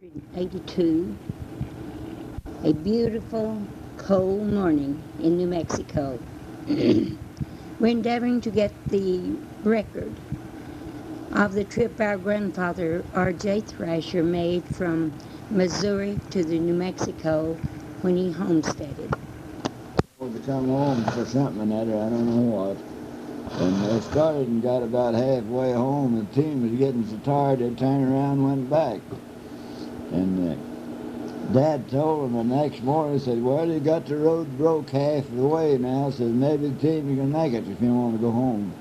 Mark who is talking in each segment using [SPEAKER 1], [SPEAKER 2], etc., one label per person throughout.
[SPEAKER 1] 1982, a beautiful, cold morning in New Mexico. We're endeavoring to get the record of the trip our grandfather, R.J. Thrasher, made from Missouri to the New Mexico when he homesteaded.
[SPEAKER 2] To come home for something or other, I don't know what. And they started and got about halfway home. The team was getting so tired they turned around and went back. And Dad told them the next morning, said, well, you got the road broke half the way now, says maybe the team you can make it if you want to go home.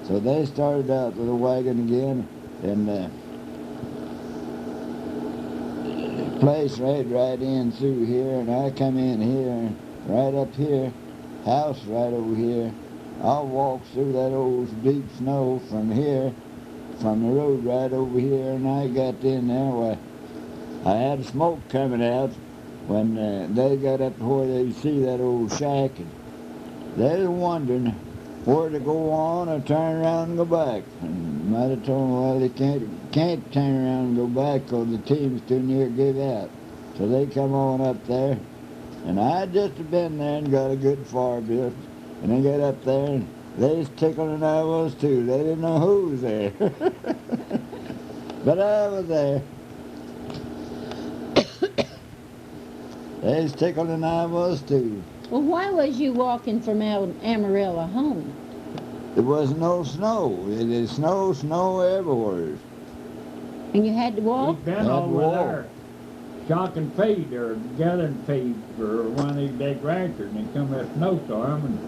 [SPEAKER 2] So they started out with the wagon again, and the place right in through here, and I come in here, right up here, house right over here. I'll walk through that old deep snow from here, from the road right over here, and I got in there where I had smoke coming out when they got up to where they see that old shack, and they were wondering where to go on or turn around and go back. And might have told them, well, they can't turn around and go back because the team's too near to give out. So they come on up there, and I just been there and got a good fire built. And they got up there, and they was tickled, and I was too. They didn't know who was there. But I was there. They was tickled, and I was too.
[SPEAKER 3] Well, why was you walking from Amarillo home?
[SPEAKER 2] There was no snow. It is snow everywhere.
[SPEAKER 3] And you had to walk?
[SPEAKER 4] He'd been over there shocking feed or gathering feed for one of these big ranchers, and he come a snowstorm and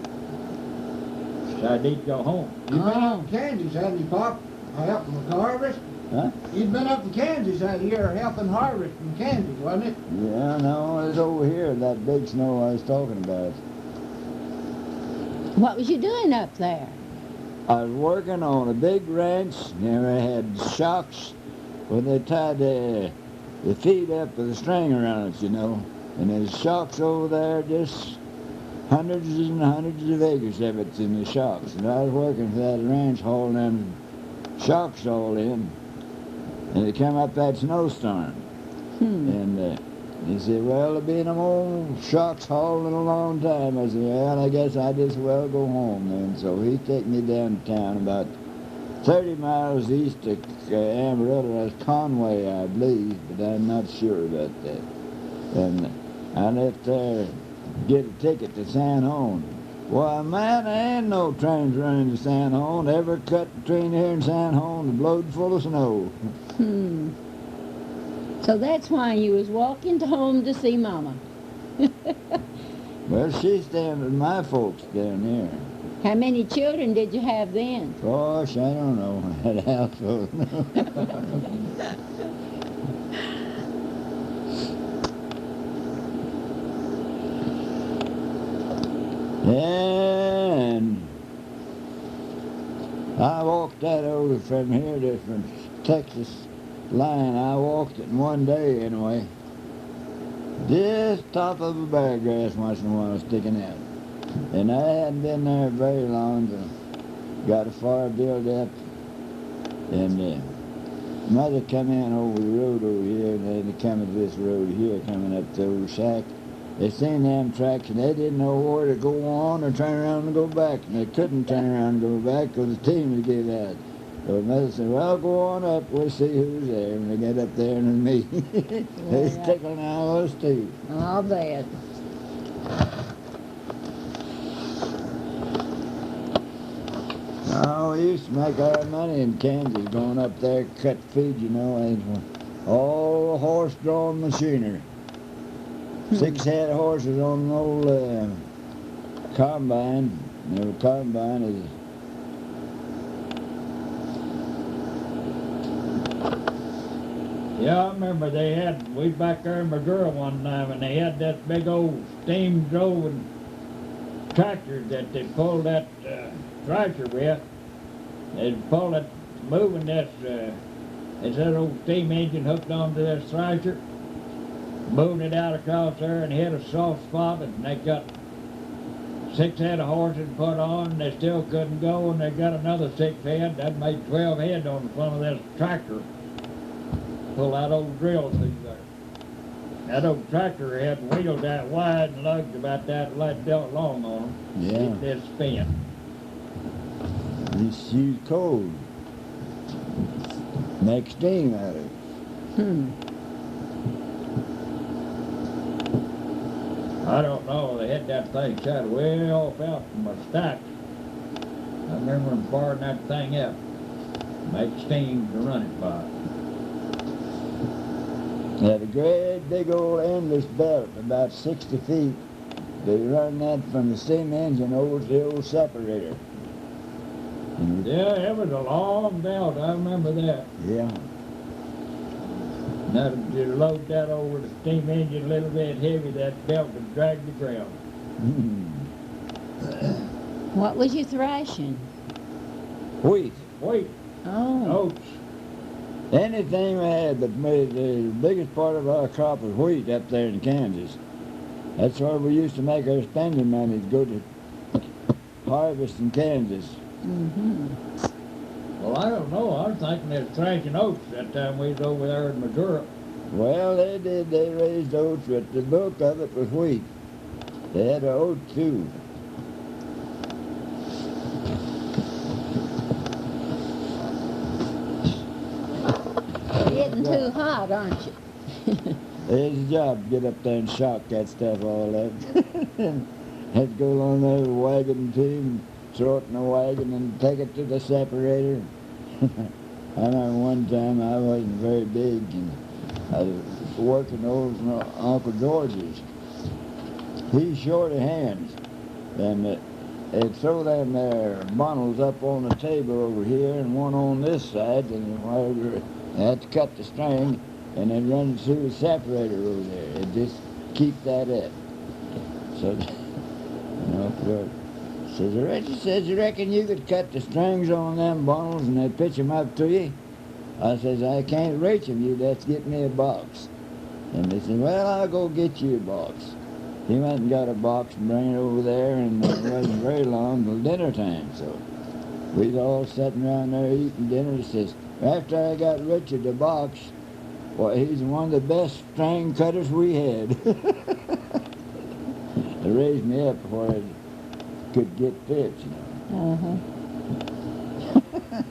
[SPEAKER 4] decided he'd go home.
[SPEAKER 5] You'd been up in Kansas, hadn't you, Pop? Helping with the harvest?
[SPEAKER 2] Huh?
[SPEAKER 5] You'd been up in Kansas that year helping harvest in Kansas, wasn't it?
[SPEAKER 2] Yeah, no, it's over here, that big snow I was talking about.
[SPEAKER 3] What was you doing up there?
[SPEAKER 2] I was working on a big ranch. They had shocks where they tied the feed up with a string around it, you know. And there's shocks over there, just hundreds and hundreds of acres of it's in the shocks. And I was working for that ranch hauling them shocks all in. And it came up that snowstorm. And he said, well, there'll be no more shocks hauling a long time. I said, well, I guess I just well go home then. So he took me downtown about 30 miles east of Amarillo. That's Conway, I believe, but I'm not sure about that. And I left there to get a ticket to San Juan. Why, man, there ain't no trains running to San Juan. Every cut between here and San Juan is blowed full of snow.
[SPEAKER 3] So that's why you was walking home to see Mama.
[SPEAKER 2] Well, she's staying with my folks down here.
[SPEAKER 3] How many children did you have then?
[SPEAKER 2] Gosh, I don't know. I had a house full. And I walked that over from here to from Texas line. I walked it in one day anyway. Just top of a bear grass once in a while sticking out. And I hadn't been there very long, so got a fire built up. And Mother come in over the road over here, and they come to this road here, coming up the old shack. They seen them tracks, and they didn't know where to go on or turn around and go back. And they couldn't turn around and go back because the team was gave out. So Mother said, well, go on up, we'll see who's there. And they get up there and me. They was tickling I was too.
[SPEAKER 3] I'll bet.
[SPEAKER 2] Oh, we used to make our money in Kansas going up there, cut feed, you know, and all horse-drawn machinery. 6 head of horses on an old combine. And the combine is
[SPEAKER 4] Yeah, I remember we was back there in Missouri one time, and they had that big old steam-driven tractor that they pulled that thrasher with. They'd pull it, moving this, it's that old steam engine hooked onto this thrasher, moving it out across there and hit a soft spot, and they got 6 head of horses put on, and they still couldn't go, and they got another 6 head. That made 12 head on the front of this tractor. pull that old drill through there. That old tractor had wheels that wide and lugs about that belt long on them.
[SPEAKER 2] Yeah.
[SPEAKER 4] It did spin.
[SPEAKER 2] This shoe's cold. Make steam out of it.
[SPEAKER 4] I don't know, they had that thing shut way off out from a stack. I remember them firing that thing up. Make steam to run it by.
[SPEAKER 2] They had a great big old endless belt, about 60 feet. They run that from the steam engine over to the old separator. And
[SPEAKER 4] Yeah, it was a long belt, I remember that.
[SPEAKER 2] yeah.
[SPEAKER 4] Now, you load that over the steam engine a little bit heavy, that belt would drag the ground.
[SPEAKER 3] What was you thrashing?
[SPEAKER 2] Wheat.
[SPEAKER 4] Wait,
[SPEAKER 3] Oh,
[SPEAKER 4] oats.
[SPEAKER 2] Anything we had, but the biggest part of our crop was wheat up there in Kansas. That's where we used to make our spending money, to go to harvest in Kansas.
[SPEAKER 4] Well, I don't know. I was thinking they was thrashing oats that time we was over there in Missouri.
[SPEAKER 2] Well, they did. They raised oats, but the bulk of it was wheat. They had oat too.
[SPEAKER 3] getting too hot, aren't you?
[SPEAKER 2] It's a job to get up there and shock that stuff all up. Had to go along there with a wagon team, throw it in a wagon and take it to the separator. I remember one time I wasn't very big and I was working over from Uncle George's. He's short of hands. And they'd throw them there bundles up on the table over here and one on this side, and they had to cut the string and then run it through the separator over there and just keep that up. So, says, Richard says, you reckon you could cut the strings on them bundles and they'd pitch them up to you? I says, I can't reach them. You'd have to get me a box. And they said, well, I'll go get you a box. He went and got a box and bring it over there, and it wasn't very long till dinner time. So we'd all sitting around there eating dinner. He says, after I got Richard the box, well, he's one of the best string cutters we had. They raised me up before I could get fit, you know.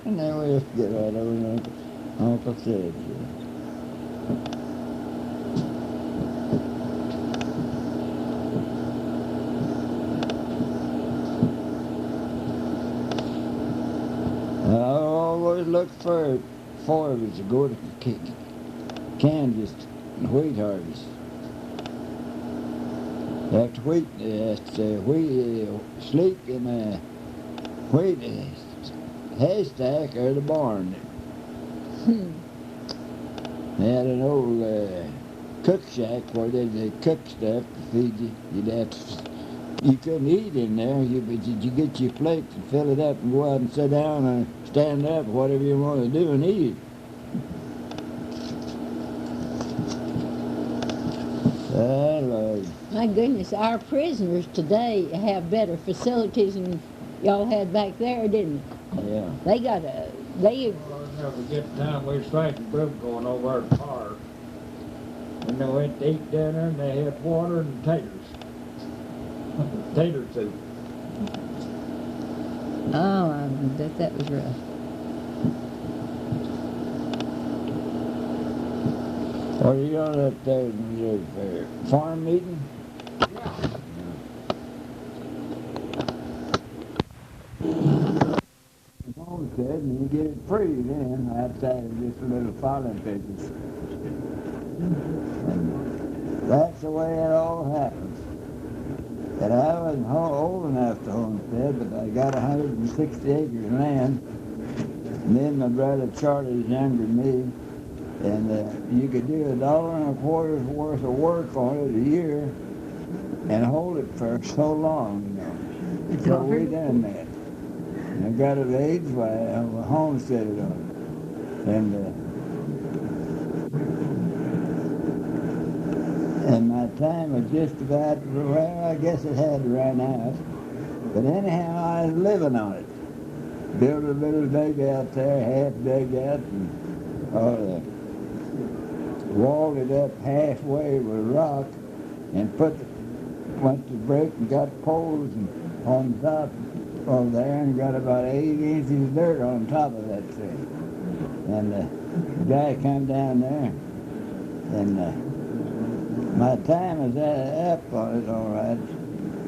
[SPEAKER 2] And then we'll get right over Uncle said. I always look for us to go to Kansas and wheat harvest. After wheat, sleek in a wheat haystack or the barn. They had an old cook shack where they cook stuff to feed you. You couldn't eat in there, but you get your plate and fill it up and go out and sit down or stand up, whatever you want to do, and eat it. Oh, Lord.
[SPEAKER 3] my goodness, our prisoners today have better facilities than y'all had back there, didn't they?
[SPEAKER 2] Yeah.
[SPEAKER 3] They got a, they,
[SPEAKER 4] I'll never forget the time we was fighting brook going over our car. And they went to eat dinner and they had water and taters. Tater soup.
[SPEAKER 3] oh, I bet that was rough.
[SPEAKER 2] What are you on up there in Missouri Fair? Farm meeting? Homestead, and you get it free then, outside of just a little filing papers. And that's the way it all happens. And I wasn't old enough to homestead, but I got 160 acres of land. And then my brother Charlie's younger than me, and you could do $1.25 worth of work on it a year and hold it for so long, you know. So we done that. And I got of age, why I homesteaded on it. And my time was just about, well, I guess it had run out. But anyhow, I was living on it. Built a little dugout there, half dugout, and all that. walled it up halfway with rock and went to break and got poles and on top of there and got about 8 inches of dirt on top of that thing. And the guy come down there and my time was up on it all right.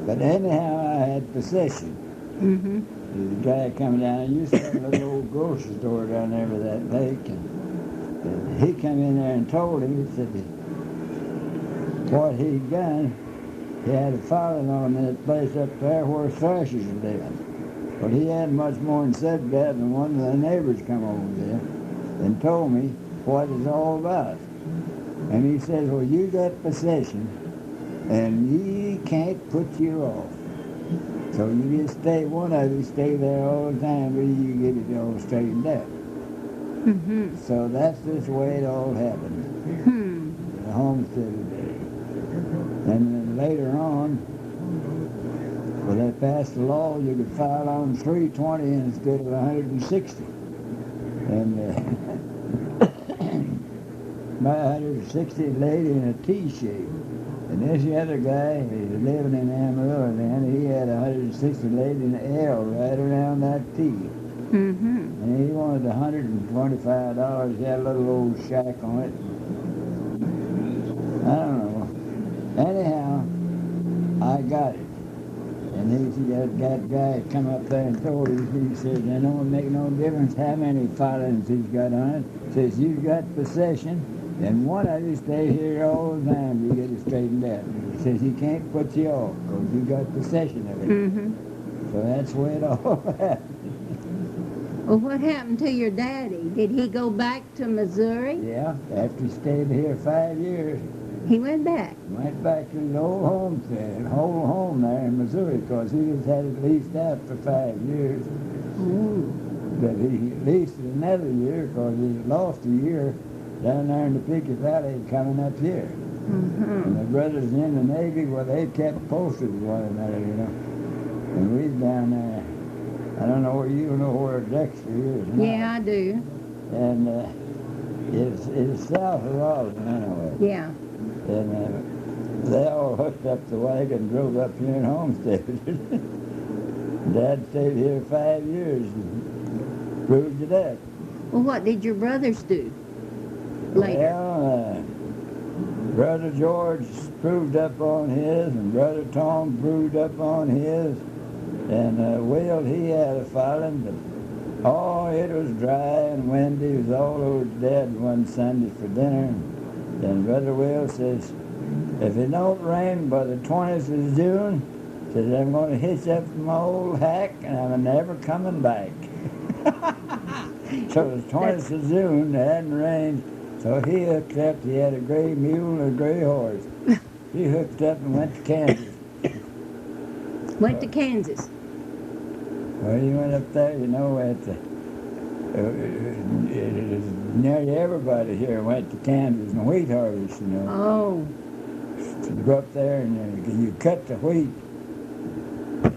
[SPEAKER 2] But anyhow, I had possession.
[SPEAKER 3] Mm-hmm.
[SPEAKER 2] The guy come down, I used to have a little old grocery store down there with that lake, and he come in there and told him, he said what he'd done, he had a filing on that place up there where Thrashers were living. But he hadn't much more than said that, and one of the neighbors come over there and told me what it's all about. And he says, well, you got possession, and he can't put you off. So you just stay, one of you stay there all the time till you get it all straightened out.
[SPEAKER 3] Mm-hmm.
[SPEAKER 2] So that's just the way it all happened. The homestead day. And then later on, well, they passed a law you could file on 320 instead of 160. And my 160 lady in a T shape. And this other guy, he's living in Amarillo, and he had 160 laid in the L right around that T.
[SPEAKER 3] Mm-hmm.
[SPEAKER 2] And he wanted $125. He had a little old shack on it. I don't know. Anyhow, I got it. And that guy come up there and told him, he said, it don't make no difference how many filings he's got on it. Says, you got possession. And one of you stay here all the time till you get it straightened out. He says he can't put you off because you got possession of it.
[SPEAKER 3] Mm-hmm.
[SPEAKER 2] So that's the way it all happened.
[SPEAKER 3] Well, what happened to your daddy? Did he go back to Missouri?
[SPEAKER 2] Yeah, after he stayed here 5 years,
[SPEAKER 3] He went back.
[SPEAKER 2] went back to his old homestead, whole home there in Missouri, because he just had it leased out for 5 years.
[SPEAKER 3] Oh.
[SPEAKER 2] But he leased it another year because he lost a year down there in the Pickett Valley coming up here.
[SPEAKER 3] Mm-hmm.
[SPEAKER 2] And the brothers in the Navy, well, they kept posted with one another, you know. And we was down there. I don't know where you know where Dexter is now.
[SPEAKER 3] Yeah, I do.
[SPEAKER 2] And it's south of Raleigh, anyway.
[SPEAKER 3] Yeah.
[SPEAKER 2] And they all hooked up the wagon and drove up here in Homestead. Dad stayed here 5 years and proved it up.
[SPEAKER 3] Well, what did your brothers do later?
[SPEAKER 2] Well, Brother George proved up on his, and Brother Tom proved up on his, and Will, he had a filing, but it was dry and windy. It was all over dead one Sunday for dinner. And Brother Will says, if it don't rain by the 20th of June, says, I'm going to hitch up my old hack, and I'm never coming back. So it was 20th of June, it hadn't rained. So he hooked up, he had a gray mule and a gray horse. He hooked up and went to Kansas.
[SPEAKER 3] Went to Kansas.
[SPEAKER 2] Well, he went up there, you know, nearly everybody here went to Kansas and wheat harvest, you know.
[SPEAKER 3] Oh.
[SPEAKER 2] You go up there and you cut the wheat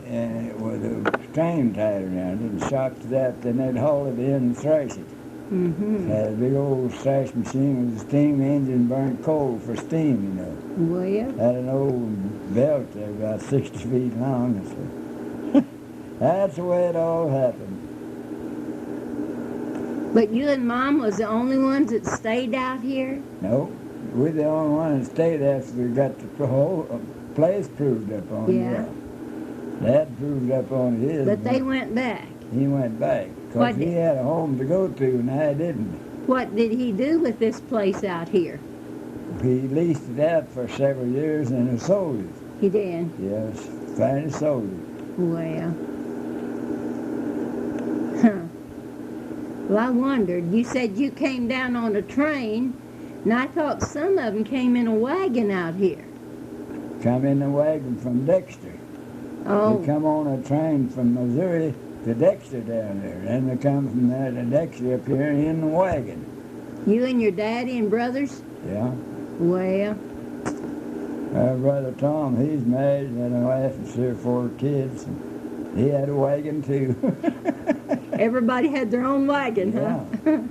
[SPEAKER 2] and with a string tied around it and shocked it up, then they'd haul it in and thrash it.
[SPEAKER 3] Mm-hmm.
[SPEAKER 2] Had a big old thrash machine with a steam engine, burned coal for steam, you know.
[SPEAKER 3] Well,
[SPEAKER 2] Had an old belt there about 60 feet long. So that's the way it all happened.
[SPEAKER 3] but you and Mom was the only ones that stayed out here?
[SPEAKER 2] No, we're the only one that stayed after we got the whole place proved up on.
[SPEAKER 3] Yeah.
[SPEAKER 2] Dad proved up on his.
[SPEAKER 3] But they went back.
[SPEAKER 2] He went back
[SPEAKER 3] What
[SPEAKER 2] because he
[SPEAKER 3] did-
[SPEAKER 2] had a home to go to and I didn't.
[SPEAKER 3] What did he do with this place out here?
[SPEAKER 2] He leased it out for several years and he sold it.
[SPEAKER 3] He did.
[SPEAKER 2] Yes, finally sold it.
[SPEAKER 3] Well. Huh. Well, I wondered. You said you came down on a train, and I thought some of them came in a wagon out here.
[SPEAKER 2] Come in the wagon from Dexter.
[SPEAKER 3] Oh.
[SPEAKER 2] They come on a train from Missouri to Dexter down there. Then they come from there to Dexter up here in the wagon.
[SPEAKER 3] You and your daddy and brothers?
[SPEAKER 2] Yeah.
[SPEAKER 3] Well,
[SPEAKER 2] Our brother Tom, he's married and had a wife and 3 or 4 kids. And he had a wagon too.
[SPEAKER 3] everybody had their own wagon, huh?
[SPEAKER 2] Yeah.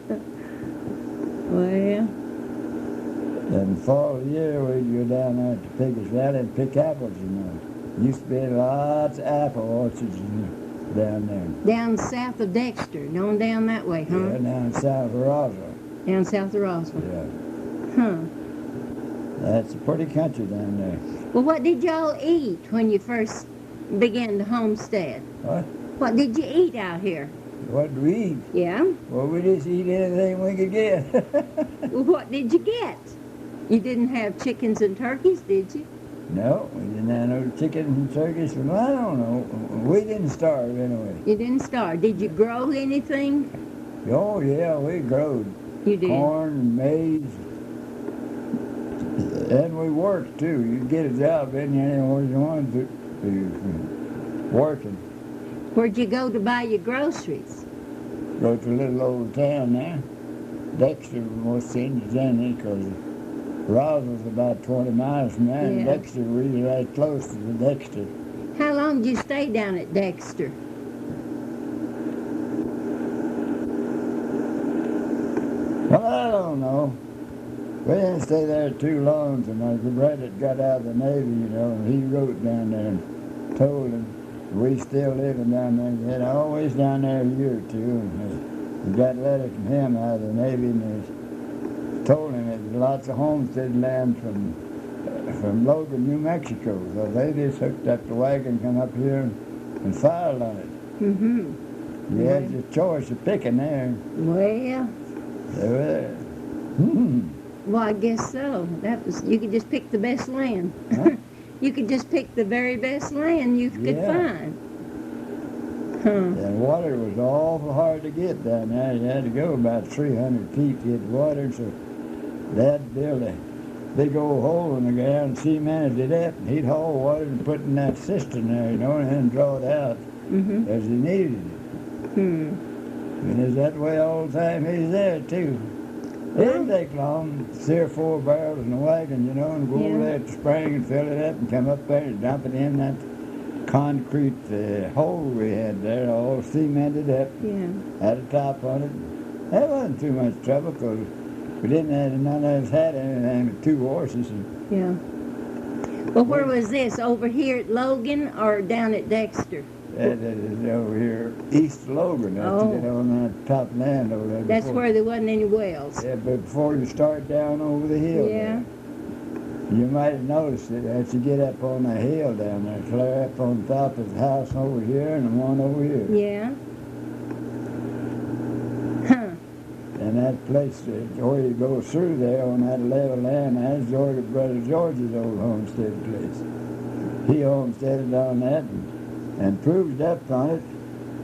[SPEAKER 3] Well,
[SPEAKER 2] In the fall of the year, we'd go down there to Piggy's Valley and pick apples, you know. Used to be lots of apple orchards down there.
[SPEAKER 3] Down south of Dexter, going down that way, huh?
[SPEAKER 2] Yeah, down south of Roswell.
[SPEAKER 3] Down south of Roswell.
[SPEAKER 2] Yeah.
[SPEAKER 3] Huh.
[SPEAKER 2] That's a pretty country down there.
[SPEAKER 3] Well, what did y'all eat when you first began to homestead?
[SPEAKER 2] What?
[SPEAKER 3] What did you eat out here?
[SPEAKER 2] What did we eat?
[SPEAKER 3] Yeah?
[SPEAKER 2] Well, we just eat anything we could get.
[SPEAKER 3] Well, what did you get? You didn't have chickens and turkeys, did you?
[SPEAKER 2] No, we didn't have no chickens and turkeys. Well, I don't know. We didn't starve anyway.
[SPEAKER 3] You didn't starve. Did you grow anything?
[SPEAKER 2] Oh, yeah, we growed
[SPEAKER 3] You did.
[SPEAKER 2] corn and maize. And we worked, too. You'd get a job in you anywhere you wanted to working.
[SPEAKER 3] Where'd you go to buy your groceries?
[SPEAKER 2] Go to a little old town there. Dexter was most seniors in it because Roswell's about 20 miles from there, and
[SPEAKER 3] Yeah.
[SPEAKER 2] Dexter, we were right close to the Dexter.
[SPEAKER 3] How long did you stay down at Dexter?
[SPEAKER 2] Well, I don't know. We didn't stay there too long, so my brother got out of the Navy, you know, and he wrote down there and told him we still living down there. He had always down there a year or two, and we got a letter from him out of the Navy, and they told him that there's lots of homestead land from Logan, New Mexico. So they just hooked up the wagon, come up here and filed on it.
[SPEAKER 3] Mm-hmm.
[SPEAKER 2] You had your choice of picking there.
[SPEAKER 3] Well,
[SPEAKER 2] They were there. Hmm.
[SPEAKER 3] well, I guess so. You could just pick the best land.
[SPEAKER 2] Huh?
[SPEAKER 3] You could just pick the very best land you could
[SPEAKER 2] Yeah.
[SPEAKER 3] find. Huh.
[SPEAKER 2] And water was awful hard to get down there. You had to go about 300 feet to get water, so they'd build a big old hole in the ground, cemented it up, and he'd haul water and put it in that cistern there, you know, and then draw it out
[SPEAKER 3] Mm-hmm.
[SPEAKER 2] as he needed it.
[SPEAKER 3] Hmm.
[SPEAKER 2] And it's that way all the time he's there, too. It didn't take long, 3 or 4 barrels in the wagon, you know, and go over
[SPEAKER 3] Yeah.
[SPEAKER 2] there at the spring and fill it up and come up there and dump it in that concrete hole we had there, all cemented up,
[SPEAKER 3] Yeah.
[SPEAKER 2] had a top on it. That wasn't too much trouble because we didn't have, none of us had anything but 2 horses. And
[SPEAKER 3] Yeah. Well, where was this? Over here at Logan or down at Dexter?
[SPEAKER 2] that is over here, east of Logan, that's
[SPEAKER 3] Oh.
[SPEAKER 2] to get on that top land over there.
[SPEAKER 3] That's
[SPEAKER 2] before.
[SPEAKER 3] where there wasn't any wells.
[SPEAKER 2] Yeah, but before you start down over the hill
[SPEAKER 3] Yeah.
[SPEAKER 2] there, you might have noticed that as you get up on the hill down there, clear up on top of the house over here and the one over here.
[SPEAKER 3] Yeah. Huh.
[SPEAKER 2] And that place where you go through there on that level land, that's Brother George's old homestead place. He homesteaded on that and proved up on it.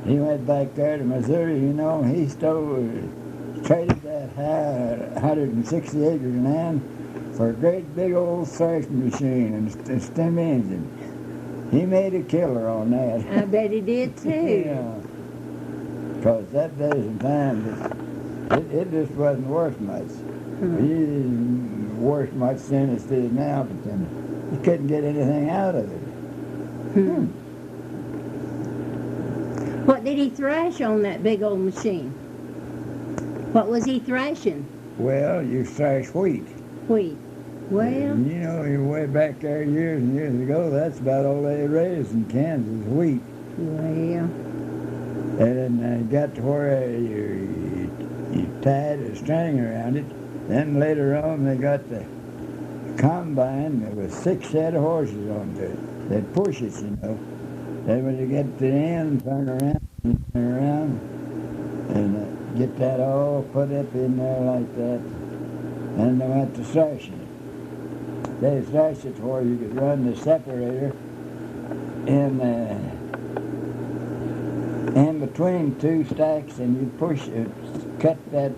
[SPEAKER 2] He went back there to Missouri, you know, he traded that 160 acres of land for a great big old thrashing machine and a steam engine. He made a killer on that.
[SPEAKER 3] I bet he did too.
[SPEAKER 2] Yeah. Because that days and times, it just wasn't worth much. He didn't worth much then as it is now, but then you couldn't get anything out of it.
[SPEAKER 3] Hmm. What did he thrash on that big old machine? What was he thrashing?
[SPEAKER 2] Well, you thrash wheat.
[SPEAKER 3] Wheat. Well,
[SPEAKER 2] And, you know, you're way back there years and years ago, that's about all they raised in Kansas, wheat.
[SPEAKER 3] well,
[SPEAKER 2] And then got to where you tied a string around it. Then later on, they got the combine. There was 6 set of horses on it. They'd push it, you know. Then when you get to the end, turn around, and get that all put up in there like that. And they went to thrashing it. They thrashed it to where you could run the separator in between 2 stacks, and you push it, cut that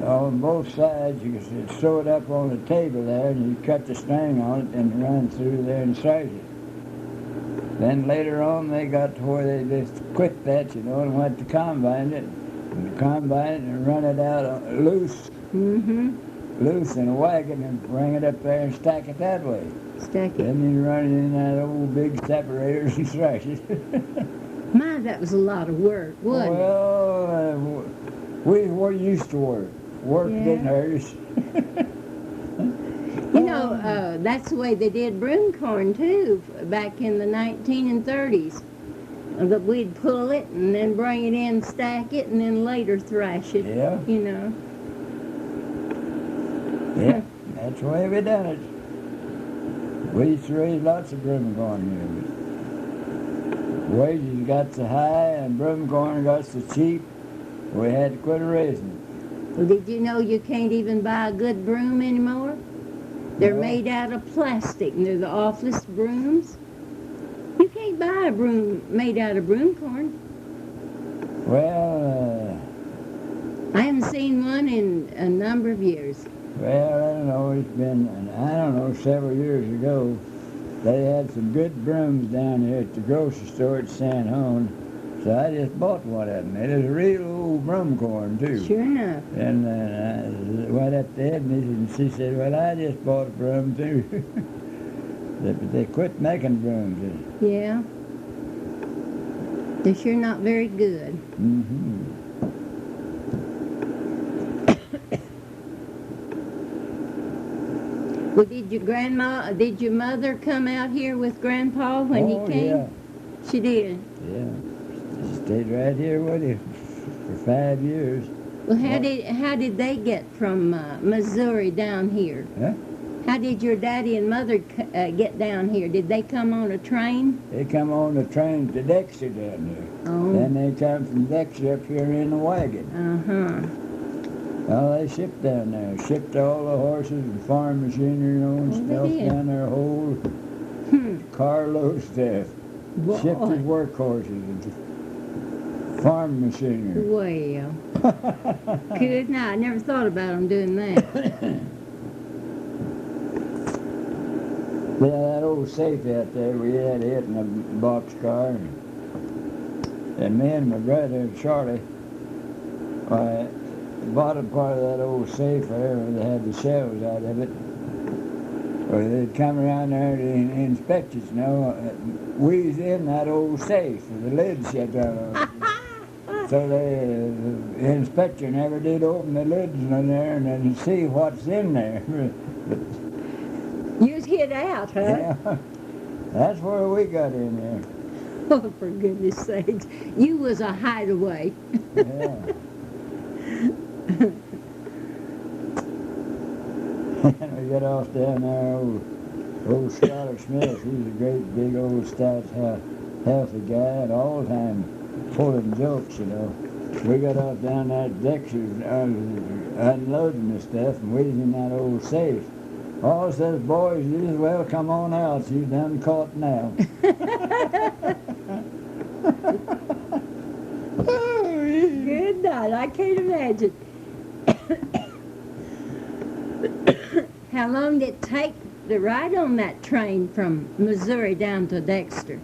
[SPEAKER 2] on both sides. You could throw it up on the table there, and you cut the string on it and run through there and thrash it. Then later on, they got to where they just quit that, you know, and went to combine it, and run it out loose loose in a wagon and bring it up there and stack it that way.
[SPEAKER 3] stack it.
[SPEAKER 2] Then you run it in that old big separator and thrash it.
[SPEAKER 3] My, that was a lot of work, wasn't it?
[SPEAKER 2] Well, we were used to work. Work
[SPEAKER 3] Yeah.
[SPEAKER 2] didn't hurt us.
[SPEAKER 3] that's the way they did broom corn too, back in the 1930s. That we'd pull it and then bring it in, stack it, and then later thrash it.
[SPEAKER 2] Yeah.
[SPEAKER 3] You know.
[SPEAKER 2] Yeah, that's the way we done it. We used to raise lots of broom corn here, but wages got so high and broom corn got so cheap, we had to quit raising it.
[SPEAKER 3] Well, did you know you can't even buy a good broom anymore? They're
[SPEAKER 2] No.
[SPEAKER 3] made out of plastic, and they're the awfulest brooms. You can't buy a broom made out of broom corn.
[SPEAKER 2] Well,
[SPEAKER 3] I haven't seen one in a number of years.
[SPEAKER 2] well, I don't know, it's been, I don't know, several years ago, they had some good brooms down here at the grocery store at San Juan, so I just bought one of them. It is a real old broom corn, too.
[SPEAKER 3] Sure enough.
[SPEAKER 2] And I went up to Edna and she said, well, I just bought a broom, too. But they quit making brooms.
[SPEAKER 3] Yeah. They're sure not very good.
[SPEAKER 2] Mm-hmm.
[SPEAKER 3] Well, did your mother come out here with Grandpa when he came?
[SPEAKER 2] Yeah.
[SPEAKER 3] She did.
[SPEAKER 2] Yeah. She stayed right here with him for 5 years.
[SPEAKER 3] Well, how did they get from Missouri down here?
[SPEAKER 2] Huh?
[SPEAKER 3] How did your daddy and mother get down here? Did they come on a train?
[SPEAKER 2] They come on the train to Dexter down there.
[SPEAKER 3] Oh.
[SPEAKER 2] Then they come from Dexter up here in the wagon.
[SPEAKER 3] Uh-huh.
[SPEAKER 2] Well, they shipped down there. Shipped all the horses and farm machinery and
[SPEAKER 3] Oh, they
[SPEAKER 2] stuff
[SPEAKER 3] did.
[SPEAKER 2] down there, a whole carload of stuff.
[SPEAKER 3] Boy.
[SPEAKER 2] Shipped his work horses and farm machinery.
[SPEAKER 3] Well, good night. I never thought about them doing that.
[SPEAKER 2] Yeah, that old safe out there, we had it in a boxcar. And me and my brother, Charlie, the bottom part of that old safe there, where they had the shells out of it, well, they'd come around there to inspect us, you know. We was in that old safe with the lid shut down on it. So the inspector never did open the lids in there and then see what's in there.
[SPEAKER 3] You was hid out, huh?
[SPEAKER 2] Yeah, that's where we got in there.
[SPEAKER 3] Oh, for goodness sakes. You was a hideaway.
[SPEAKER 2] Yeah. And we got off down there, old Scholar Smith. He's a great big old stout, healthy guy, and all the time pulling jokes, you know. We got off down there at Dexter, unloading the stuff, and we was in that old safe. All says, boys, you as well come on out. You done caught now.
[SPEAKER 3] Good night. I can't imagine. How long did it take to ride on that train from Missouri down to Dexter?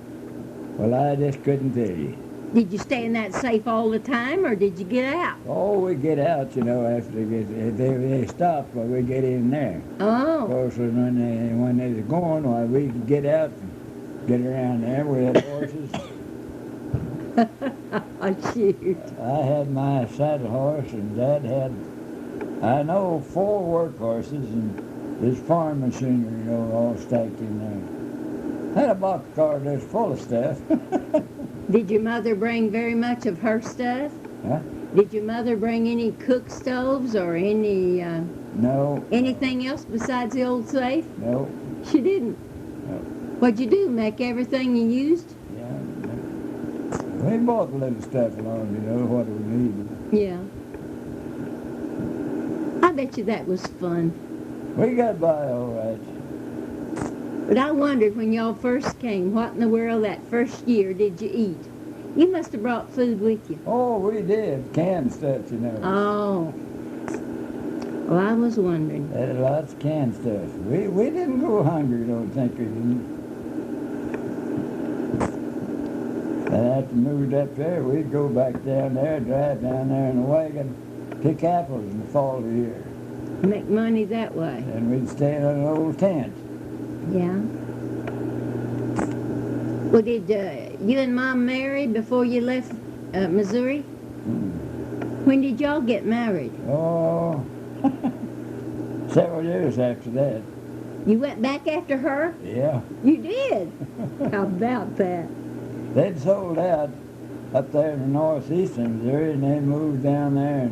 [SPEAKER 2] Well, I just couldn't tell you.
[SPEAKER 3] Did you stay in that safe all the time, or did you get out?
[SPEAKER 2] Oh, we get out, you know, after they stop, but we get in there. Of
[SPEAKER 3] Oh,
[SPEAKER 2] course, when they was going, why, we could get out and get around there. We had horses.
[SPEAKER 3] oh, shoot.
[SPEAKER 2] I had my saddle horse, and Dad had, I know, 4 work horses, and this farm machinery, you know, all stacked in there. Had a box car that's full of stuff.
[SPEAKER 3] Did your mother bring very much of her stuff?
[SPEAKER 2] Huh?
[SPEAKER 3] Did your mother bring any cook stoves or
[SPEAKER 2] No,
[SPEAKER 3] anything else besides the old safe?
[SPEAKER 2] no,
[SPEAKER 3] She didn't.
[SPEAKER 2] No.
[SPEAKER 3] What'd you do? Make everything you used?
[SPEAKER 2] yeah. No. We bought a little stuff along, you know, what we needed.
[SPEAKER 3] Yeah. I bet you that was fun.
[SPEAKER 2] We got by all right.
[SPEAKER 3] But I wondered when y'all first came, what in the world that first year did you eat? You must have brought food with you.
[SPEAKER 2] Oh, we did. Canned stuff, you know.
[SPEAKER 3] Oh. Well, I was wondering.
[SPEAKER 2] Had lots of canned stuff. We didn't go hungry, don't think we didn't. And after we moved up there, we'd go back down there, drive down there in a wagon, pick apples in the fall of the year.
[SPEAKER 3] Make money that way.
[SPEAKER 2] And we'd stay in an old tent.
[SPEAKER 3] Yeah. Well, did you and Mom marry before you left Missouri? When did y'all get married?
[SPEAKER 2] Oh, several years after that.
[SPEAKER 3] You went back after her?
[SPEAKER 2] Yeah.
[SPEAKER 3] You did? How about that?
[SPEAKER 2] They'd sold out up there in the northeastern Missouri, and they moved down there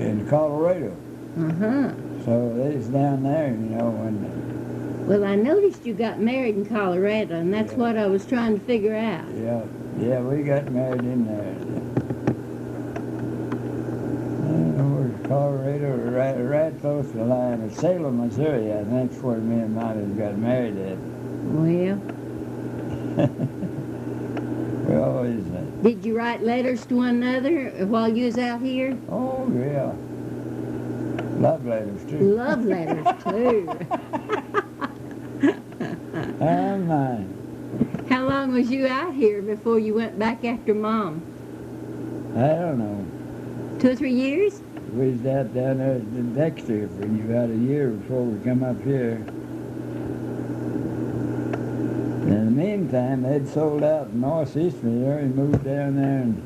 [SPEAKER 2] in Colorado.
[SPEAKER 3] Uh-huh.
[SPEAKER 2] So they was down there, when
[SPEAKER 3] Well, I noticed you got married in Colorado, and that's
[SPEAKER 2] Yeah.
[SPEAKER 3] what I was trying to figure out.
[SPEAKER 2] yeah, we got married in there. I don't know where Colorado, right close to the line of Salem, Missouri. I think that's where me and Mom got married at.
[SPEAKER 3] Well,
[SPEAKER 2] We always,
[SPEAKER 3] did you write letters to one another while you was out here?
[SPEAKER 2] oh yeah, love letters too.
[SPEAKER 3] Love letters, too.
[SPEAKER 2] Oh my.
[SPEAKER 3] How long was you out here before you went back after Mom?
[SPEAKER 2] I don't know.
[SPEAKER 3] 2 or 3 years?
[SPEAKER 2] We was out down there in Dexter for about a year before we come up here. In the meantime, they'd sold out in northeast Missouri and moved down there in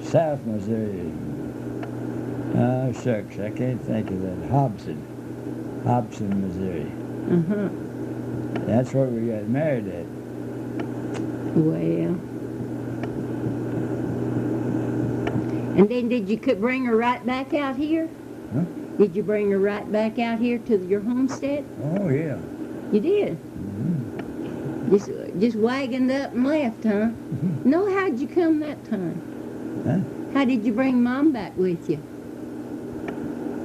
[SPEAKER 2] South Missouri. Oh, shucks, I can't think of that. Hobson, Missouri.
[SPEAKER 3] Uh-huh.
[SPEAKER 2] That's where we got married at.
[SPEAKER 3] Well. And then did you bring her right back out here?
[SPEAKER 2] Huh?
[SPEAKER 3] Did you bring her right back out here to your homestead?
[SPEAKER 2] Oh, yeah.
[SPEAKER 3] You did? Just wagoned up and left, huh? No, how'd you come that time?
[SPEAKER 2] Huh?
[SPEAKER 3] How did you bring Mom back with you?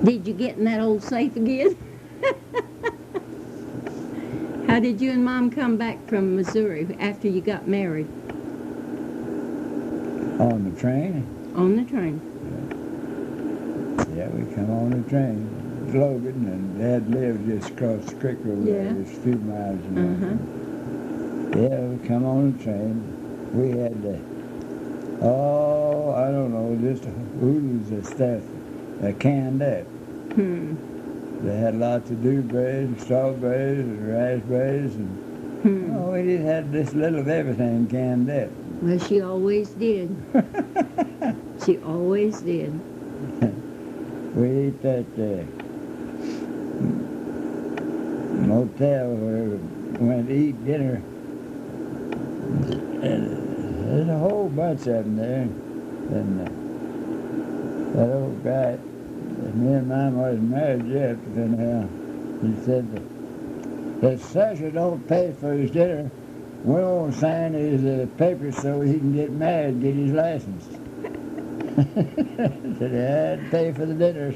[SPEAKER 3] Did you get in that old safe again? How did you and Mom come back from Missouri after you got married?
[SPEAKER 2] On the train?
[SPEAKER 3] On the train.
[SPEAKER 2] Yeah, we come on the train. Logan, and Dad lived just across the creek over there,
[SPEAKER 3] Yeah.
[SPEAKER 2] just a few miles from there.
[SPEAKER 3] Uh-huh.
[SPEAKER 2] Yeah, we come on the train. We had, I don't know, just oodles of stuff, canned up.
[SPEAKER 3] Hmm.
[SPEAKER 2] They had lots of dewberries and strawberries and raspberries, and we just had this little of everything canned up.
[SPEAKER 3] Well, she always did. She always did.
[SPEAKER 2] We ate that motel where we went to eat dinner. And there's a whole bunch of them there. And that old guy, me and Mom wasn't married yet, but then he said that Thrasher don't pay for his dinner. We won't sign his papers so he can get married, get his license. Said I had to pay for the dinners.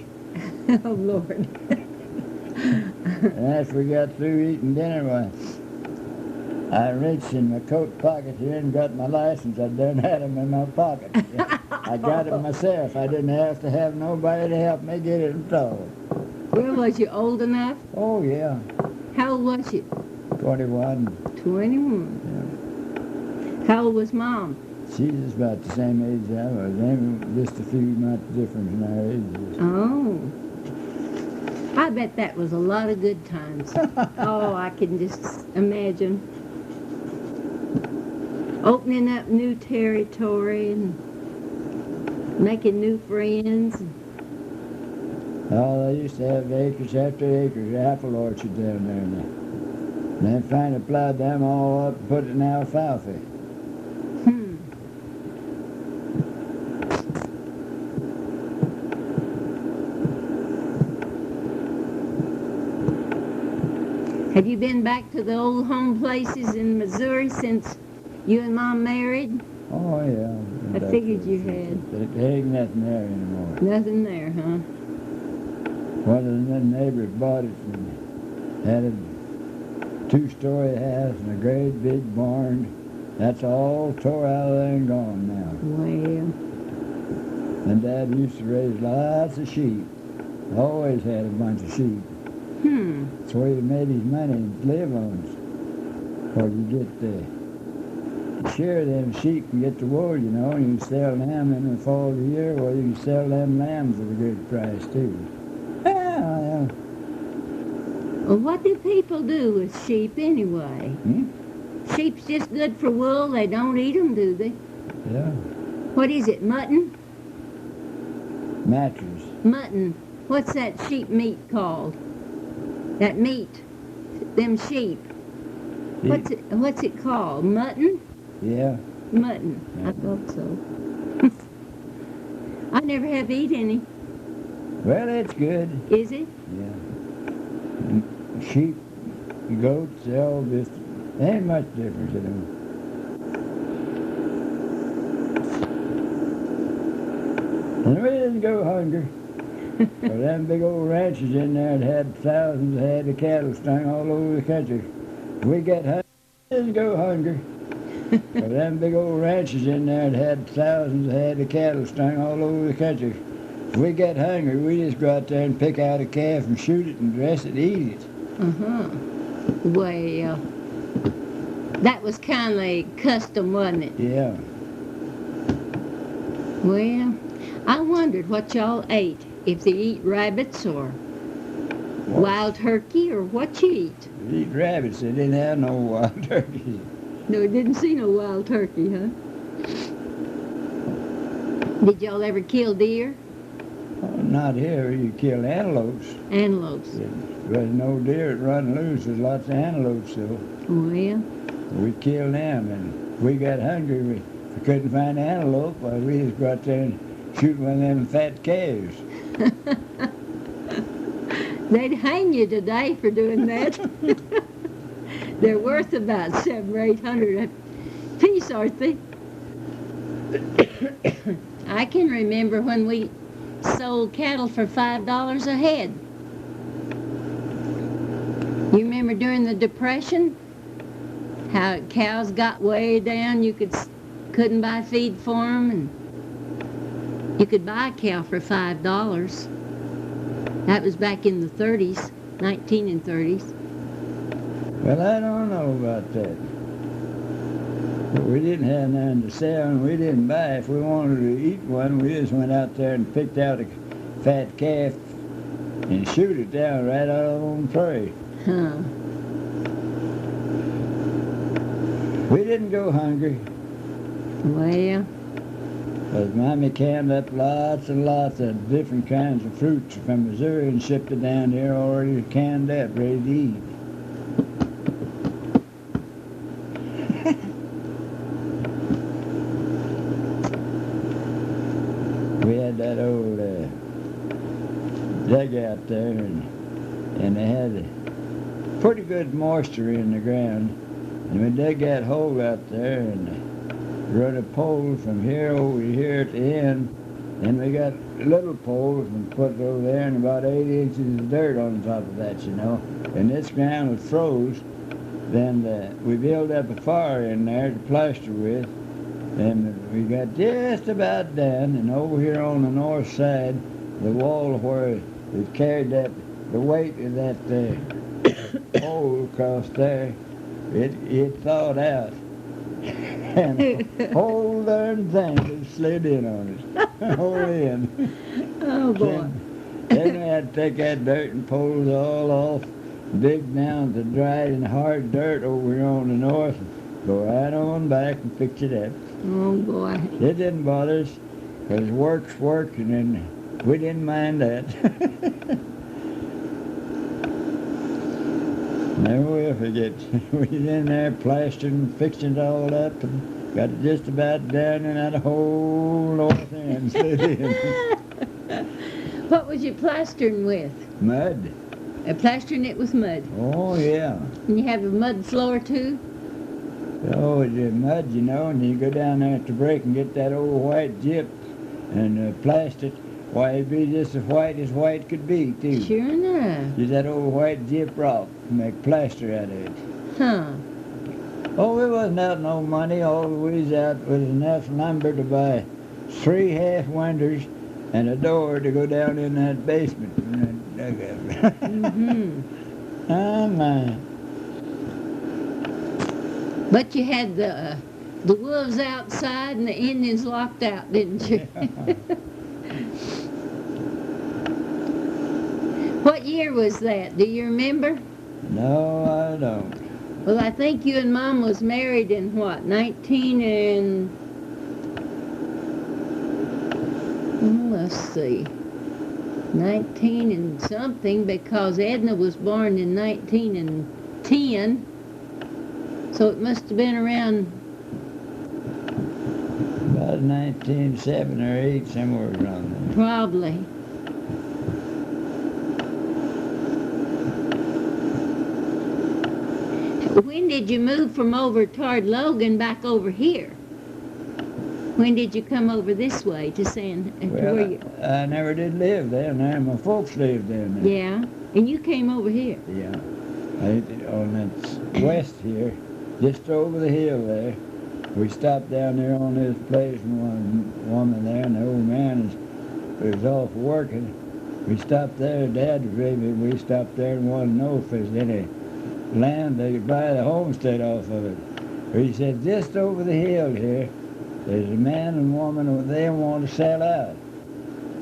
[SPEAKER 3] Oh, Lord.
[SPEAKER 2] And after we got through eating dinner, I reached in my coat pocket here and got my license. I done had them in my pocket. I got it myself. I didn't have to have nobody to help me get it at all.
[SPEAKER 3] Well, was you old enough?
[SPEAKER 2] Oh, yeah.
[SPEAKER 3] How old was you?
[SPEAKER 2] 21.
[SPEAKER 3] 21. How old was Mom?
[SPEAKER 2] She's just about the same age I was. There just a few months difference in our ages.
[SPEAKER 3] Oh. I bet that was a lot of good times. Oh, I can just imagine. Opening up new territory and making new friends.
[SPEAKER 2] Oh, they used to have acres after acres of apple orchard down there. And they finally plowed them all up and put it in alfalfa.
[SPEAKER 3] Have you been back to the old home places in Missouri since you and Mom married?
[SPEAKER 2] Oh, yeah.
[SPEAKER 3] I figured you had.
[SPEAKER 2] There ain't nothing there anymore.
[SPEAKER 3] Nothing there, huh?
[SPEAKER 2] One of the neighbors bought it and had a two-story house and a great big barn. That's all tore out of there and gone now.
[SPEAKER 3] Well,
[SPEAKER 2] And Dad used to raise lots of sheep. Always had a bunch of sheep. That's where he made his money and live on it. Or you get the share of them sheep and get the wool, and you can sell them in the fall of the year, or you can sell them lambs at a good price too. Yeah.
[SPEAKER 3] well, what do people do with sheep anyway? Sheep's just good for wool. They don't eat them, do they?
[SPEAKER 2] Yeah.
[SPEAKER 3] What is it, mutton?
[SPEAKER 2] Mattress.
[SPEAKER 3] Mutton. What's that sheep meat called? That meat, them sheep. What's it called? Mutton?
[SPEAKER 2] Yeah.
[SPEAKER 3] Mutton. I thought so. I never have eat any.
[SPEAKER 2] Well, it's good.
[SPEAKER 3] Is it?
[SPEAKER 2] Yeah. Sheep, goats, they all just, ain't much difference in them. And we didn't go hungry. Well, them big old ranches in there that had thousands of head of cattle strung all over the country. We get hungry, we didn't go hungry. Well, them big old ranches in there that had thousands of head of cattle strung all over the country. If we get hungry, we just go out there and pick out a calf and shoot it and dress it and eat it.
[SPEAKER 3] Uh-huh. Well, that was kind of custom, wasn't it?
[SPEAKER 2] Yeah.
[SPEAKER 3] Well, I wondered what y'all ate. If they eat rabbits or wild turkey or what you eat.
[SPEAKER 2] We eat rabbits. They didn't have no wild turkeys.
[SPEAKER 3] No, I didn't see no wild turkey, huh? Did y'all ever kill deer?
[SPEAKER 2] Oh, not here. You kill antelopes.
[SPEAKER 3] Antelopes.
[SPEAKER 2] There's no deer that run loose. There's lots of antelopes, so
[SPEAKER 3] Well,
[SPEAKER 2] we killed them. And we got hungry. We couldn't find antelope. Well, we just go out there and shoot one of them fat calves.
[SPEAKER 3] they'd hang you today for doing that. They're worth about $700 or $800 a piece, aren't they? I can remember when we sold cattle for $5 a head. You remember during the Depression? How cows got way down, you couldn't buy feed for them, and you could buy a cow for $5. That was back in the 30s, 1930s.
[SPEAKER 2] Well, I don't know about that. But we didn't have nothing to sell, and we didn't buy. If we wanted to eat one, we just went out there and picked out a fat calf and shoot it down right out on the prairie.
[SPEAKER 3] Huh.
[SPEAKER 2] We didn't go hungry.
[SPEAKER 3] Well,
[SPEAKER 2] Because Mommy canned up lots and lots of different kinds of fruits from Missouri and shipped it down here already canned up, ready to eat. We had that old dugout there, and they had pretty good moisture in the ground. And we dug that hole out there and run a pole from here over here at the end. And we got little poles and put it over there and about 8 inches of dirt on top of that, you know. And this ground was froze. Then we built up a fire in there to plaster with. And we got just about done, and over here on the north side, the wall where we carried the weight of that pole across there, it thawed out. And the whole darn thing just slid in on us, the whole end.
[SPEAKER 3] oh boy.
[SPEAKER 2] Then we had to take that dirt and poles all off, dig down to dry and hard dirt over here on the north, and go right on back and fix it up.
[SPEAKER 3] Oh boy.
[SPEAKER 2] It didn't bother us, because work's work, and then we didn't mind that. Never will forget. We was in there plastering, fixing it all up, and got it just about done, and that whole north end slid in.
[SPEAKER 3] What was you plastering with?
[SPEAKER 2] Mud.
[SPEAKER 3] Plastering it with mud.
[SPEAKER 2] Oh, yeah.
[SPEAKER 3] And you have a mud floor too?
[SPEAKER 2] Oh, it's mud, you know, and you go down there at the break and get that old white gyp and plaster it. Why, it'd be just as white could be, too.
[SPEAKER 3] Sure enough.
[SPEAKER 2] Just that old white gyp rock and make plaster out of it.
[SPEAKER 3] Huh.
[SPEAKER 2] Oh, we wasn't out no money. All we was out was enough lumber to buy 3 half windows and a door to go down in that basement.
[SPEAKER 3] Mm-hmm.
[SPEAKER 2] Oh, my.
[SPEAKER 3] But you had the wolves outside and the Indians locked out, didn't you? What year was that? Do you remember?
[SPEAKER 2] No, I don't.
[SPEAKER 3] Well, I think you and Mom was married in what, 19 and... let's see. 19 and something, because Edna was born in 1910. So it must have been around.
[SPEAKER 2] About 1907 or 8, somewhere around there.
[SPEAKER 3] Probably. When did you move from over toward Logan back over here? When did you come over this way to San? To
[SPEAKER 2] Well,
[SPEAKER 3] where you?
[SPEAKER 2] I never did live down there. My folks lived down there.
[SPEAKER 3] Yeah, and you came over here.
[SPEAKER 2] Yeah. On that west here, just over the hill there. We stopped down there on this place, and one woman there, and the old man was off working. We stopped there. Dad was baby. We stopped there and wanted to know if there's any land they could buy the homestead off of it. He said, just over the hill here, there's a man and woman who they want to sell out.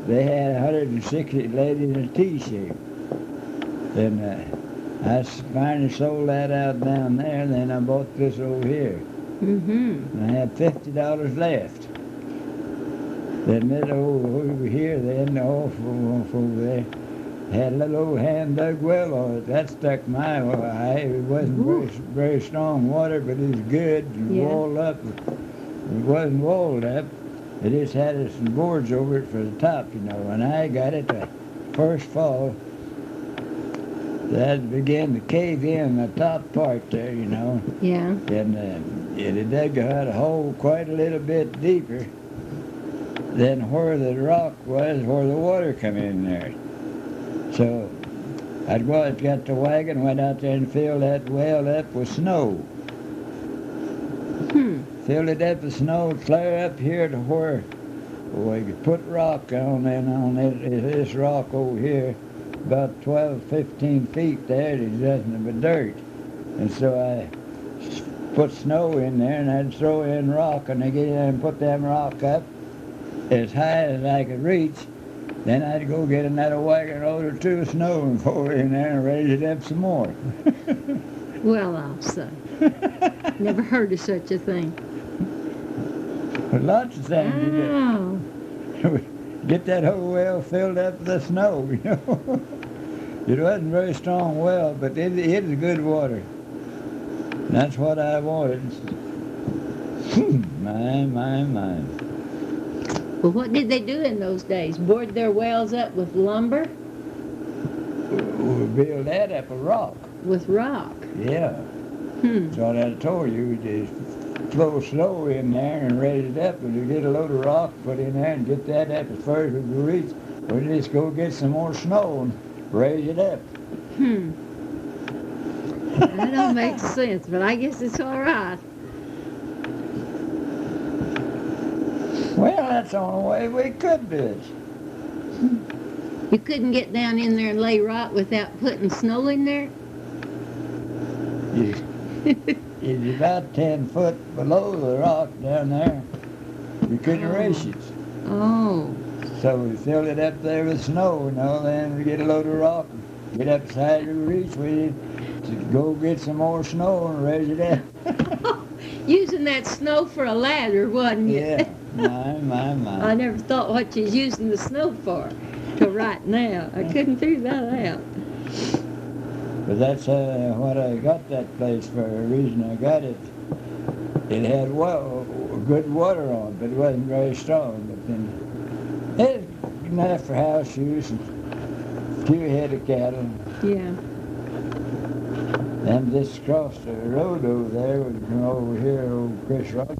[SPEAKER 2] They had 160 ladies in a T-shape. Then I finally sold that out down there, and then I bought this over here.
[SPEAKER 3] Mm-hmm.
[SPEAKER 2] And I had $50 left. Then that over here, then off over there, had a little old hand-dug well on it. That stuck my eye. It wasn't very strong water, but it was good.
[SPEAKER 3] Yeah.
[SPEAKER 2] Walled up. It wasn't walled up. It just had some boards over it for the top, you know. And I got it the first fall. That began to cave in the top part there, you know.
[SPEAKER 3] Yeah.
[SPEAKER 2] And it dug out a hole quite a little bit deeper than where the rock was, where the water come in there. So I'd got the wagon, went out there and filled that well up with snow. Filled it up with snow clear up here to where we could put rock on this rock over here, about 12, 15 feet there. There's nothing but dirt. And so I put snow in there, and I'd throw in rock, and I'd get in and put them rock up as high as I could reach. Then I'd go get another wagon load or two of snow and pour it in there and raise it up some more.
[SPEAKER 3] Well, I'll say. Never heard of such a thing.
[SPEAKER 2] But lots of things you
[SPEAKER 3] Wow.
[SPEAKER 2] get that whole well filled up with the snow, you know. It wasn't very strong well, but it is good water. That's what I wanted. My.
[SPEAKER 3] Well, what did they do in those days? Board their wells up with lumber?
[SPEAKER 2] We build that up with rock.
[SPEAKER 3] With rock?
[SPEAKER 2] Yeah. That's what I told you. We just throw snow in there and raise it up, and we get a load of rock, put in there, and get that up as far as we can reach. We just go get some more snow and raise it up.
[SPEAKER 3] That don't make sense, but I guess it's all right.
[SPEAKER 2] Well, that's the only way we could do it.
[SPEAKER 3] You couldn't get down in there and lay rock without putting snow in there?
[SPEAKER 2] It's about 10 foot below the rock down there. You couldn't reach it.
[SPEAKER 3] Oh.
[SPEAKER 2] So we filled it up there with snow, you know, then we get a load of rock, get up as high as we reach with it, to go get some more snow and raise it up.
[SPEAKER 3] Using that snow for a ladder, wasn't you?
[SPEAKER 2] Yeah, my.
[SPEAKER 3] I never thought what you was using the snow for till right now. I couldn't figure that out.
[SPEAKER 2] But that's what I got that place for. The reason I got it, it had good water on it, but it wasn't very strong. But then it was enough for house use and a few head of cattle.
[SPEAKER 3] Yeah.
[SPEAKER 2] And just across the road over there, we come over here, old Chris Rock.